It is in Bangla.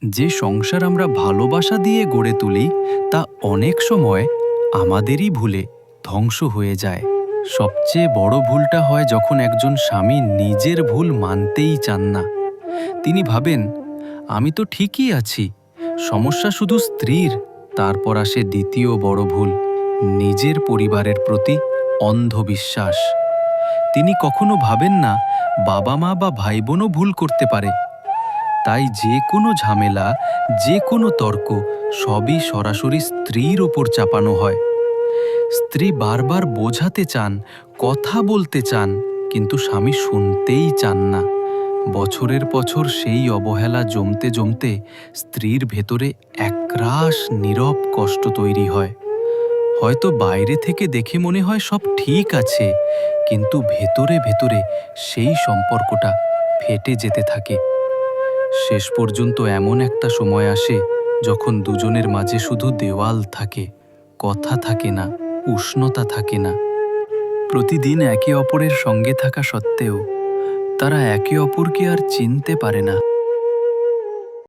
যে সংসার আমরা ভালোবাসা দিয়ে গড়ে তুলি তা অনেক সময় আমাদেরই ভুলে ধ্বংস হয়ে যায়। সবচেয়ে বড় ভুলটা হয় যখন একজন স্বামী নিজের ভুল মানতেই চান না। তিনি ভাবেন, আমি তো ঠিকই আছি, সমস্যা শুধু স্ত্রীর। তারপর আসে দ্বিতীয় বড় ভুল, নিজের পরিবারের প্রতি অন্ধবিশ্বাস। তিনি কখনো ভাবেন না বাবা মা বা ভাই বোনও ভুল করতে পারে। তাই যে কোনো ঝামেলা, যে কোনো তর্ক সবই সরাসরি স্ত্রীর ওপর চাপানো হয়। স্ত্রী বারবার বোঝাতে চান, কথা বলতে চান, কিন্তু স্বামী শুনতেই চান না। বছরের বছর সেই অবহেলা জমতে জমতে স্ত্রীর ভেতরে একরাশ নীরব কষ্ট তৈরি হয়। হয়তো বাইরে থেকে দেখে মনে হয় সব ঠিক আছে, কিন্তু ভেতরে ভেতরে সেই সম্পর্কটা ফেটে যেতে থাকে। শেষ পর্যন্ত এমন একটা সময় আসে যখন দুজনের মাঝে শুধু দেওয়াল থাকে, কথা থাকে না, উষ্ণতা থাকে না। প্রতিদিন একে অপরের সঙ্গে থাকা সত্ত্বেও তারা একে অপরকে আর চিনতে পারে না।